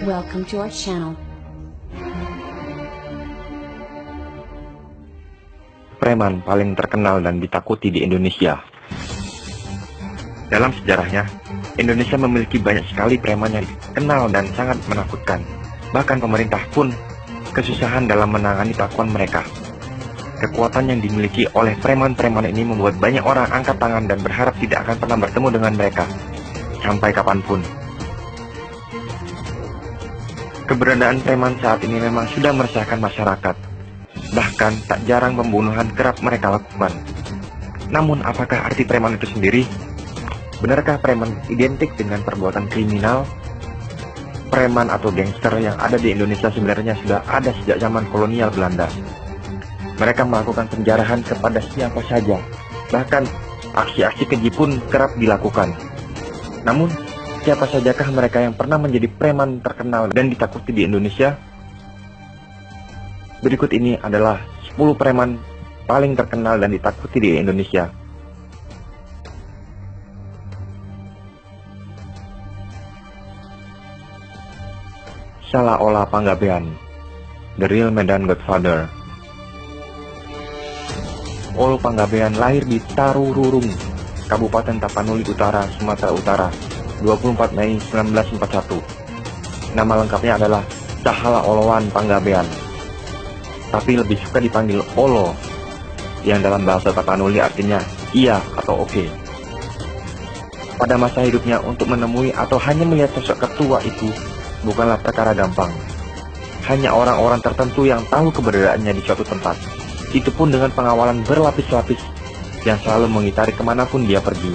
Welcome to our channel. Preman paling terkenal dan ditakuti di Indonesia. Dalam sejarahnya, Indonesia memiliki banyak sekali preman yang dikenal dan sangat menakutkan. Bahkan pemerintah pun kesusahan dalam menangani kelakuan mereka. Kekuatan yang dimiliki oleh preman-preman ini membuat banyak orang angkat tangan dan berharap tidak akan pernah bertemu dengan mereka, sampai kapanpun. Keberadaan preman saat ini memang sudah meresahkan masyarakat. Bahkan tak jarang pembunuhan kerap mereka lakukan. Namun apakah arti preman itu sendiri? Benarkah preman identik dengan perbuatan kriminal? Preman atau gangster yang ada di Indonesia sebenarnya sudah ada sejak zaman kolonial Belanda. Mereka melakukan penjarahan kepada siapa saja. Bahkan aksi-aksi keji pun kerap dilakukan. Namun, siapa sajakah mereka yang pernah menjadi preman terkenal dan ditakuti di Indonesia? Berikut ini adalah 10 preman paling terkenal dan ditakuti di Indonesia. Salaola Panggabean, The Real Medan Godfather. Ol Panggabean lahir di Tarururung, Kabupaten Tapanuli Utara, Sumatera Utara, 24 Mei 1941. Nama lengkapnya adalah Cahala Olowan Panggabean, tapi lebih suka dipanggil Olo, yang dalam bahasa Tapanuli artinya iya atau oke. Pada masa hidupnya, untuk menemui atau hanya melihat sosok ketua itu bukanlah perkara gampang. Hanya orang-orang tertentu yang tahu keberadaannya di suatu tempat. Itu pun dengan pengawalan berlapis-lapis yang selalu mengitari kemanapun dia pergi.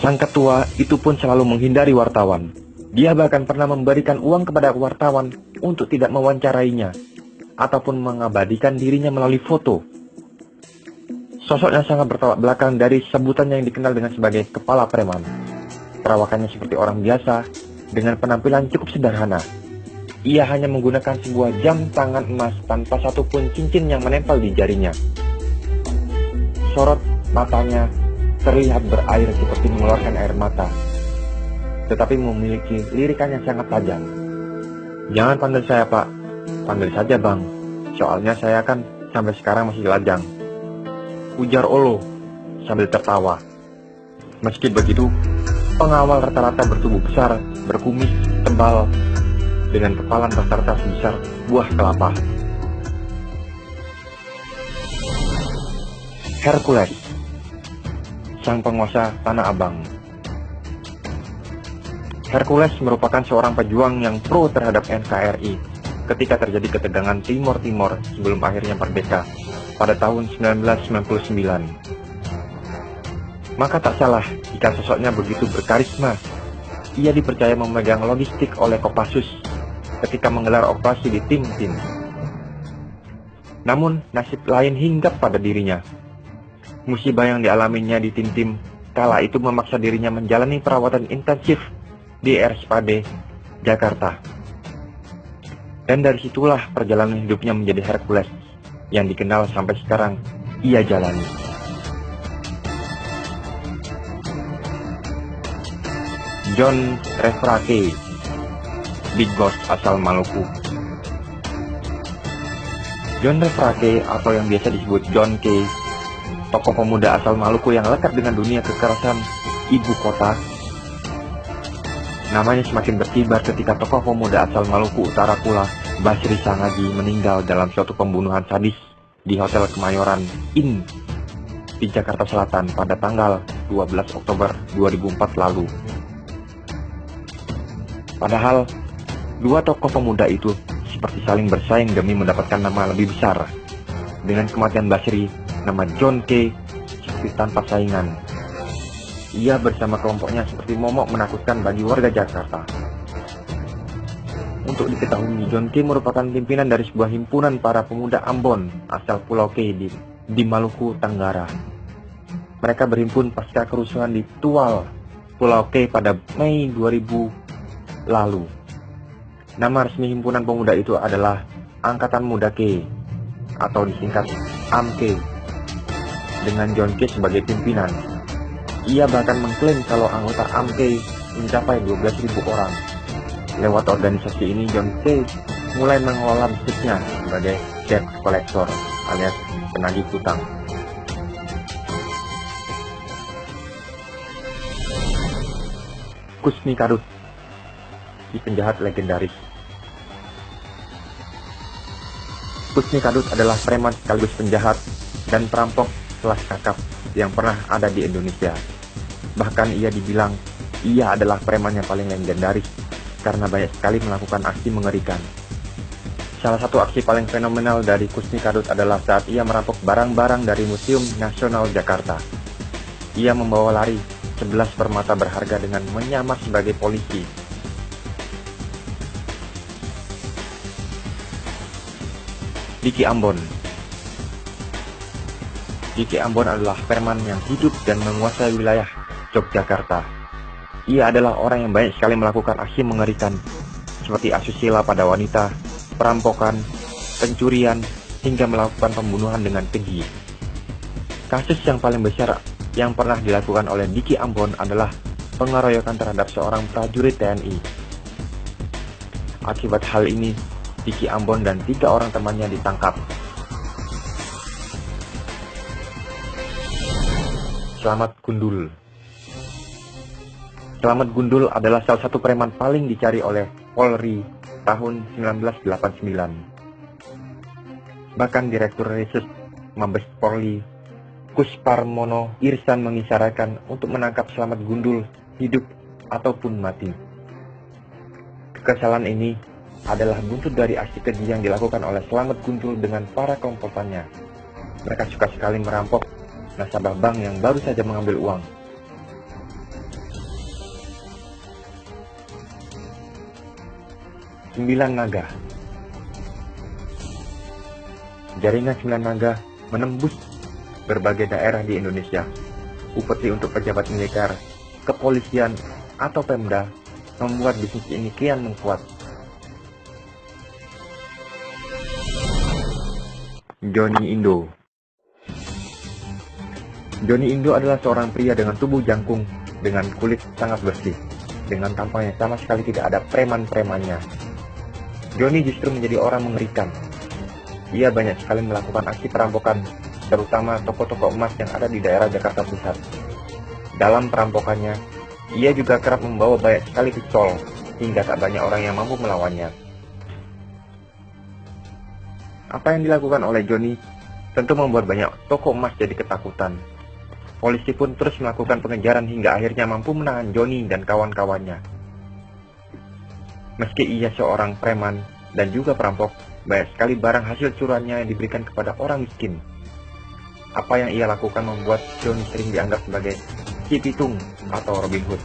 Sang ketua itu pun selalu menghindari wartawan. Dia bahkan pernah memberikan uang kepada wartawan untuk tidak mewawancarainya ataupun mengabadikan dirinya melalui foto. Sosoknya sangat bertolak belakang dari sebutannya yang dikenal dengan sebagai kepala preman. Perawakannya seperti orang biasa dengan penampilan cukup sederhana. Ia hanya menggunakan sebuah jam tangan emas tanpa satupun cincin yang menempel di jarinya. Sorot matanya terlihat berair seperti mengeluarkan air mata, tetapi memiliki lirikan yang sangat tajam. "Jangan panggil saya Pak, panggil saja Bang. Soalnya saya kan sampai sekarang masih lajang," ujar Olo sambil tertawa. Meski begitu, pengawal rata-rata bertubuh besar, berkumis tebal, dengan kepalan rata-rata sebesar buah kelapa. Hercules, sang penguasa Tanah Abang. Hercules merupakan seorang pejuang yang pro terhadap NKRI ketika terjadi ketegangan Timor Timur sebelum akhirnya merdeka pada tahun 1999. Maka tak salah jika sosoknya begitu berkarisma. Ia dipercaya memegang logistik oleh Kopassus ketika menggelar operasi di Tim-Tim. Namun nasib lain hinggap pada dirinya. Musibah yang dialaminya di Tim-Tim kala itu memaksa dirinya menjalani perawatan intensif di RSPAD Jakarta. Dan dari situlah perjalanan hidupnya menjadi Hercules yang dikenal sampai sekarang ia jalani. John Refrake, Big Boss asal Maluku. John Refrake atau yang biasa disebut John K, tokoh pemuda asal Maluku yang lekat dengan dunia kekerasan ibu kota. Namanya semakin berkibar ketika tokoh pemuda asal Maluku Utara pula, Basri Sangaji, meninggal dalam suatu pembunuhan sadis di Hotel Kemayoran Inn di Jakarta Selatan pada tanggal 12 Oktober 2004 lalu. Padahal, dua tokoh pemuda itu seperti saling bersaing demi mendapatkan nama lebih besar. Dengan kematian Basri, nama John K seperti tanpa saingan. Ia bersama kelompoknya seperti momok menakutkan bagi warga Jakarta. Untuk diketahui, John K merupakan pimpinan dari sebuah himpunan para pemuda Ambon asal Pulau K di Maluku Tenggara. Mereka berhimpun pasca kerusuhan di Tual, Pulau K pada Mei 2000 lalu. Nama resmi himpunan pemuda itu adalah Angkatan Muda K atau disingkat AMK, dengan John K sebagai pimpinan. Ia bahkan mengklaim kalau anggota AMKEI mencapai 12.000 orang. Lewat organisasi ini, John C. mulai mengelola bisnisnya sebagai debt collector alias penagih hutang. Kusmi Kadut, si penjahat legendaris. Kusmi Kadut adalah preman sekaligus penjahat dan perampok kelas kakap yang pernah ada di Indonesia. Bahkan ia dibilang ia adalah preman yang paling legendaris karena banyak sekali melakukan aksi mengerikan. Salah satu aksi paling fenomenal dari Kusmi Kadut adalah saat ia merampok barang-barang dari Museum Nasional Jakarta. Ia membawa lari 11 permata berharga dengan menyamar sebagai polisi. Diki Ambon. Diki Ambon adalah preman yang hidup dan menguasai wilayah Yogyakarta. Ia adalah orang yang banyak sekali melakukan aksi mengerikan, seperti asusila pada wanita, perampokan, pencurian, hingga melakukan pembunuhan dengan keji. Kasus yang paling besar yang pernah dilakukan oleh Diki Ambon adalah pengeroyokan terhadap seorang prajurit TNI. Akibat hal ini, Diki Ambon dan 3 orang temannya ditangkap. Slamet Gundul. Slamet Gundul adalah salah satu preman paling dicari oleh Polri tahun 1989. Bahkan Direktur Reses Mabes Polri Kusparmono Irsan mengisyaratkan untuk menangkap Slamet Gundul hidup ataupun mati. Kekesalan ini adalah buntut dari aksi keji yang dilakukan oleh Slamet Gundul dengan para komposannya. Mereka suka sekali merampok nasabah bank yang baru saja mengambil uang. Sembilan Naga. Jaringan Sembilan Naga menembus berbagai daerah di Indonesia. Upeti untuk pejabat militer, kepolisian, atau Pemda membuat bisnis ini kian menguat. Johnny Indo. Johnny Indo adalah seorang pria dengan tubuh jangkung, dengan kulit sangat bersih, dengan tampang yang sama sekali tidak ada preman-premannya. Johnny justru menjadi orang mengerikan. Ia banyak sekali melakukan aksi perampokan, terutama toko-toko emas yang ada di daerah Jakarta Pusat. Dalam perampokannya, ia juga kerap membawa banyak sekali pistol, hingga tak banyak orang yang mampu melawannya. Apa yang dilakukan oleh Johnny tentu membuat banyak toko emas jadi ketakutan. Polisi pun terus melakukan pengejaran hingga akhirnya mampu menahan Johnny dan kawan-kawannya. Meski ia seorang preman dan juga perampok, banyak sekali barang hasil curiannya yang diberikan kepada orang miskin. Apa yang ia lakukan membuat Johnny sering dianggap sebagai si pitung atau Robin Hood.